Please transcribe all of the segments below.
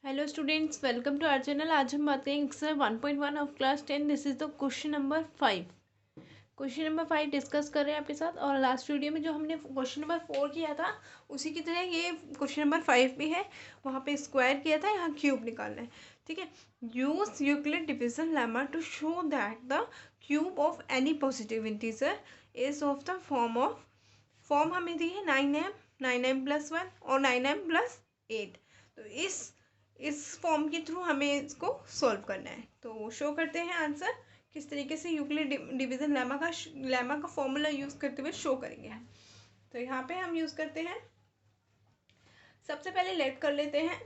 Hello students, welcome to our channel. आज हम बात करेंगे exercise 1.1 of class 10। This is the question number 5। Question number 5 discuss कर रहे हैं आपके साथ। और लास्ट वीडियो में जो हमने क्वेश्चन नंबर 4 किया था उसी की तरह ये क्वेश्चन नंबर 5 भी है। वहाँ पे स्क्वायर किया था, यहाँ क्यूब निकालना है। ठीक है। Use Euclid division lemma to show that the cube of any positive integer is of the form हमें दी है 9m, 9m+1 और 9m+8। तो इस फॉर्म के थ्रू हमें इसको सॉल्व करना है। तो शो करते हैं आंसर किस तरीके से यूक्लिड डिवीजन लेमा का फॉर्मूला यूज करते हुए शो करेंगे। तो यहाँ पे हम यूज करते हैं, सबसे पहले लेट कर लेते हैं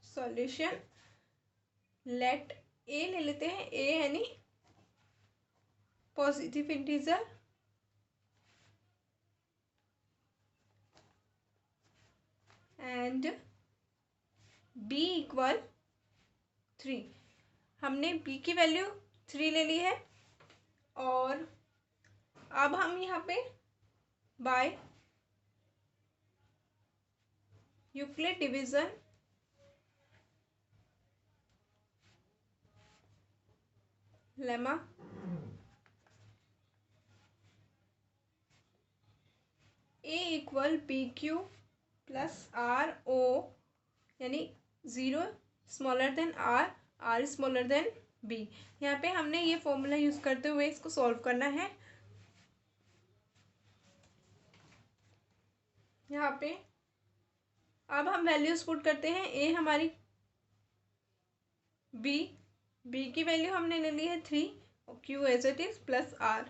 सॉल्यूशन। लेट ए ले लेते हैं, ए यानी positive integer and B equal 3। हमने b की वैल्यू 3 ले ली है। और अब हम यहाँ पे by Euclid division lemma a equal PQ plus RO यानी 0 smaller than R smaller than B। यहाँ पे हमने ये फॉर्मूला यूज करते हुए इसको सॉल्व करना है। यहाँ पे अब हम वैल्यूज पुट करते हैं। a हमारी b की वैल्यू हमने ले ली है 3 और q as it is plus r।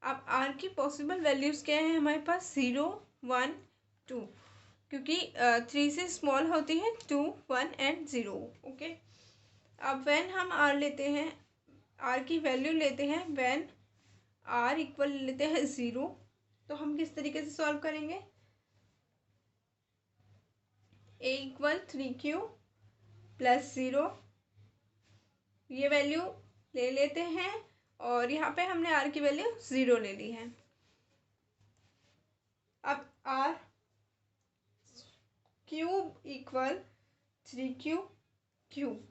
अब r की पॉसिबल वैल्यूज क्या है हमारे पास? 0, 1, 2, क्योंकि 3 से स्मॉल होती है 2, 1 एंड 0। ओके। अब व्हेन हम r लेते हैं, r की वैल्यू लेते हैं, व्हेन r इक्वल लेते हैं 0, तो हम किस तरीके से सॉल्व करेंगे? a इक्वल 3q प्लस 0, ये वैल्यू ले लेते हैं और यहाँ पे हमने r की वैल्यू 0 ले ली है। अब r cube equal 3q cube,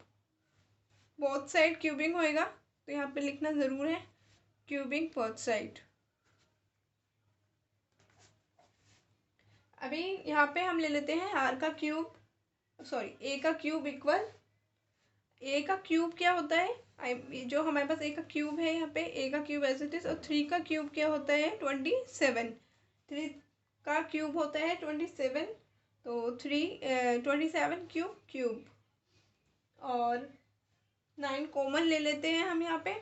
both side cubing होएगा तो यहाँ पे लिखना ज़रूर है क्यूबिंग बोथ साइड। अभी यहाँ पे हम ले लेते हैं r का क्यूब, सॉरी a का क्यूब इक्वल, a का क्यूब क्या होता है? जो हमारे पास a का क्यूब है, यहाँ पे a का क्यूब एज इट इज। और 3 का क्यूब क्या होता है? 27। 3 का क्यूब होता है 27, तो 27 क्यूब क्यूब। और 9 कॉमन ले लेते हैं हम यहाँ पे,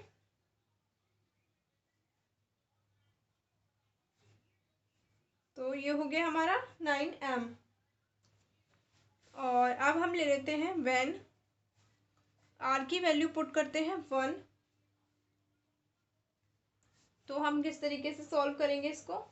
तो ये हो गया हमारा 9m। और अब हम ले लेते हैं व्हेन r की वैल्यू पुट करते हैं 1। तो हम किस तरीके से सॉल्व करेंगे इसको?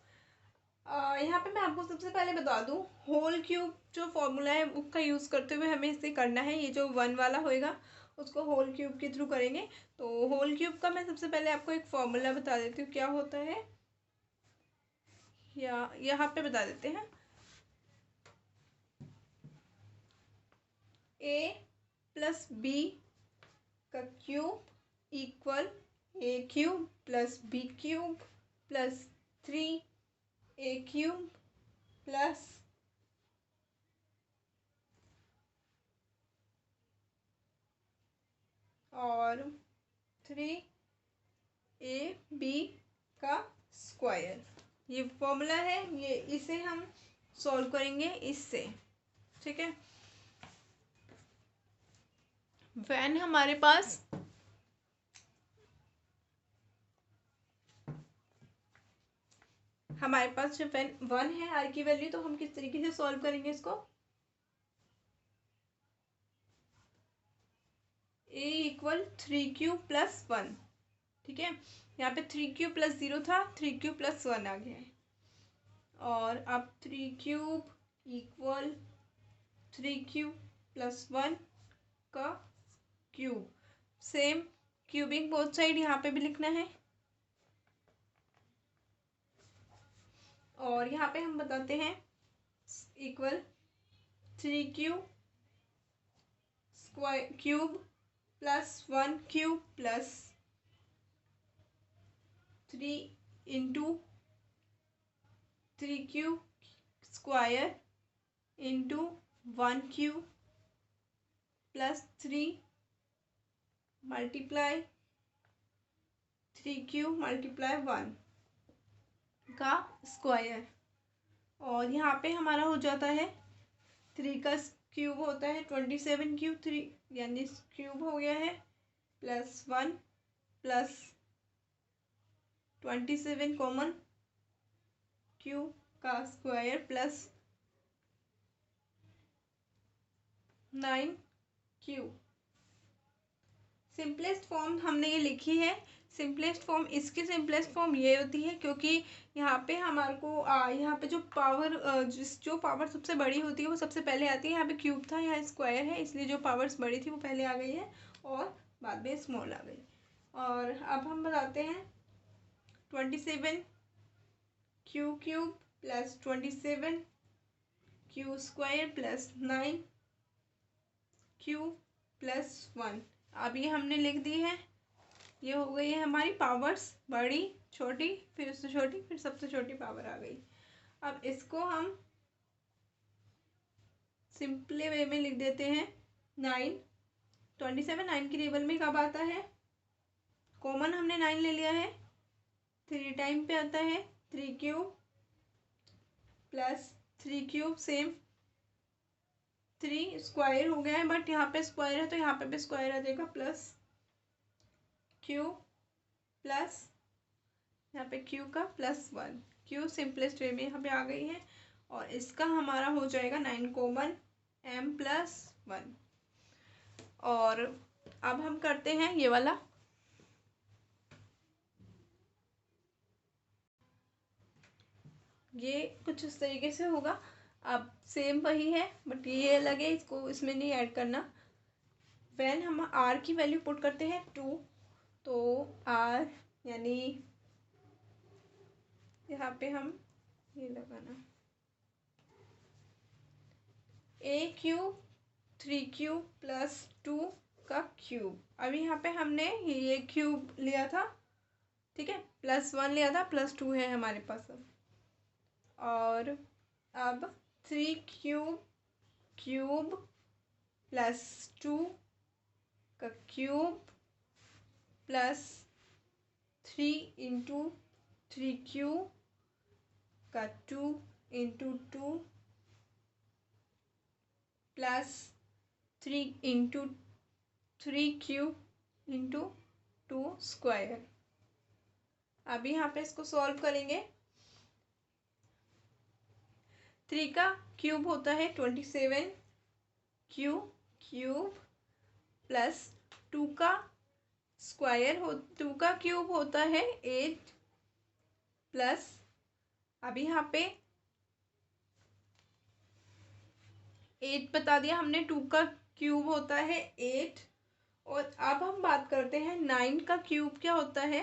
यहाँ पे मैं आपको सबसे पहले बता दूं, होल क्यूब जो फॉर्मूला है उसका यूज़ करते हुए हमें इसे करना है। ये जो 1 वाला होएगा उसको होल क्यूब के थ्रू करेंगे। तो होल क्यूब का मैं सबसे पहले आपको एक फॉर्मूला बता देती हूँ क्या होता है, या यहाँ पे बता देते हैं। a प्लस बी का cube equal a cube plus b cube plus 3a cube plus और 3ab का स्क्वायर। ये फॉर्मूला है, ये इसे हम सॉल्व करेंगे इससे। ठीक है। व्हेन हमारे पास जब व्हेन 1 है r की वैल्यू, तो हम किस तरीके से सॉल्व करेंगे इसको? a equal 3q plus 1। ठीक है। यहाँ पे 3q प्लस 0 था, 3q प्लस 1 आ गया है। और अब 3 क्यूब इक्वल 3q प्लस 1 का cube. Same cubing both side यहाँ पे भी लिखना है। और यहाँ पे हम बताते हैं equal 3q square cube plus 1 cube plus 3 into 3 cube square into 1 cube plus 3 multiply 3 cube multiply 1 का स्क्वायर। और यहाँ पे हमारा हो जाता है 3 का क्यूब होता है 27 क्यूब 3 यानी क्यूब हो गया है प्लस 1 प्लस 27 कॉमन क्यूब का square plus 9 cube. Simplest form हमने ये लिखी है। सिंपलेस्ट फॉर्म इसकी सिंपलेस्ट फॉर्म ये होती है क्योंकि यहाँ पे हमारे को यहाँ पे जो पावर सबसे बड़ी होती है वो सबसे पहले आती है। यहाँ पे क्यूब था, यहाँ स्क्वायर है, इसलिए जो पावर्स बड़ी थी वो पहले आ गई है और बाद में स्मॉल आ गई। और अब हम बताते हैं 27 Q cube plus 27 Q square plus 9 Q plus 1। अब ये हमने लिख दी है। ये हो गई है हमारी पावर्स, बड़ी छोटी फिर उससे छोटी फिर सबसे छोटी पावर आ गई। अब इसको हम सिंपल वे में लिख देते हैं 9। 27 9 की टेबल में कब आता है? कॉमन हमने 9 ले लिया है, 3 टाइम पे आता है 3 cube plus 3 cube same 3 square हो गया है, बट यहाँ पे स्क्वायर है तो यहाँ पे भी स्क्वायर आ जाएगा प्लस क्यू प्लस यहाँ पे क्यू का प्लस 1। क्यू सिंपलेस्ट वे में यहाँ पे आ गई है और इसका हमारा हो जाएगा 9 कॉमन m प्लस 1। और अब हम करते हैं ये वाला। ये कुछ इस तरीके से होगा। अब सेम वही है बट ये अलग है, इसको इसमें नहीं ऐड करना। व्हेन हम r की वैल्यू पुट करते हैं 2 तो r यानी यहाँ पे हम ये लगाना a क्यूब 3 क्यूब प्लस 2 का क्यूब। अभी यहाँ पे हमने ये क्यूब लिया था, ठीक है, प्लस 1 लिया था, प्लस 2 है हमारे पास अब। और अब 3 क्यूब क्यूब प्लस 2 का क्यूब प्लस 3 इंटू 3 क्यूब का 2 into 2 plus 3 into 3 cube into 2 square. अभी यहाँ पे इसको सॉल्व करेंगे। 3 का क्यूब होता है 27 क्यूब प्लस 2 का स्क्वायर 2 का क्यूब होता है 8 प्लस अभी यहाँ पे 8 बता दिया हमने, 2 का क्यूब होता है 8। और अब हम बात करते हैं 9 का क्यूब क्या होता है।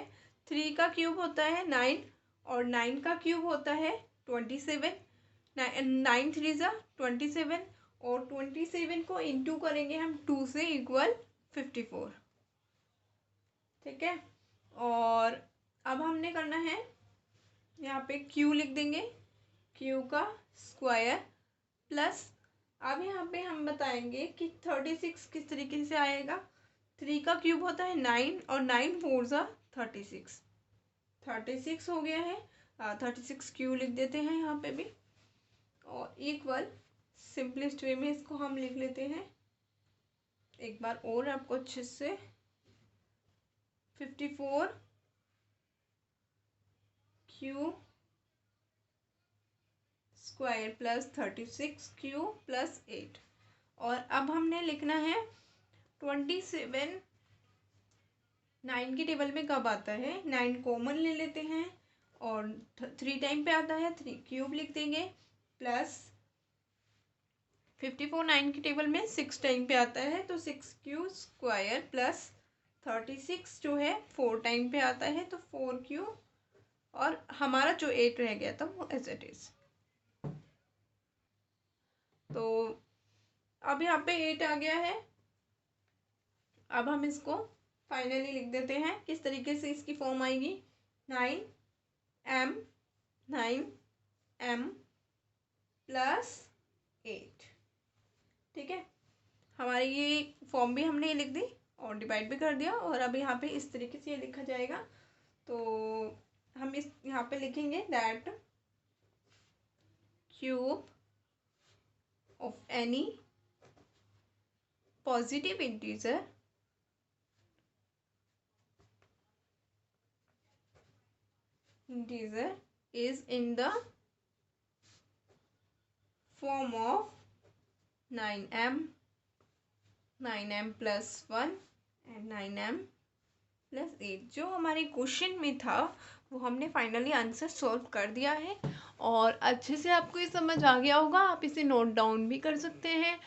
3 का क्यूब होता है 9 और 9 का क्यूब होता है 27। 9 3 ज़ा 27 और 27 को इंटू करेंगे हम 2 से इक्वल 54, ठीक है। और अब हमने करना है यहाँ पे क्यू लिख देंगे, क्यू का स्क्वायर प्लस अब यहाँ पे हम बताएंगे कि 36 किस तरीके से आएगा। 3 का क्यूब होता है 9 और 9 4 ज़ा 36, 36 हो गया है। 36 क्यू लिख देते हैं यहाँ पे भी और इक्वल सिंपलेस्ट वे में इसको हम लिख लेते हैं एक बार और आपको अच्छे से। 54 Q square plus 36 Q plus 8। और अब हमने लिखना है 27 9 की टेबल में कब आता है। 9 कॉमन ले लेते हैं और 3 टाइम पे आता है 3 क्यूब लिख देंगे प्लस 54 9 की टेबल में 6 टाइम पे आता है तो 6 क्यू स्क्वायर प्लस 36 जो है 4 टाइम पे आता है तो 4 क्यू और हमारा जो 8 रह गया था वो एज इट इज। तो अब यहाँ पे 8 आ गया है अब हम इसको फाइनली लिख देते हैं। किस तरीके से इसकी फॉर्म आएगी, 9m + 8। ठीक है, हमारी ये फॉर्म भी हमने ये लिख दी और डिवाइड भी कर दिया। और अब यहाँ पे इस तरीके से ये लिखा जाएगा। तो हम इस यहाँ पे लिखेंगे that cube of any positive integer is in the form of 9m + 1 and 9m + 8। जो हमारे क्वेश्चन में था वो हमने फाइनली आंसर सॉल्व कर दिया है। और अच्छे से आपको ये समझ आ गया होगा, आप इसे नोट डाउन भी कर सकते हैं।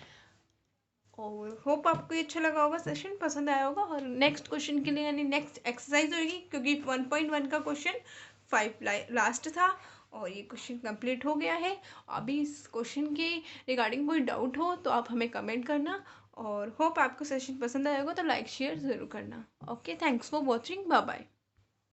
और होप आपको ये अच्छा लगा होगा, सेशन पसंद आया होगा। और नेक्स्ट क्वेश्चन के लिए यानी नेक्स्ट एक्सरसाइज होगी, क्योंकि 1.1 का क्वेश्चन 5 लास्ट था और ये क्वेश्चन कंप्लीट हो गया है। अभी इस क्वेश्चन के रिगार्डिंग कोई डाउट हो तो आप हमें कमेंट करना। और होप आपको सेशन पसंद आया होगा तो लाइक शेयर ज़रूर करना। Okay, thanks for watching, bye bye.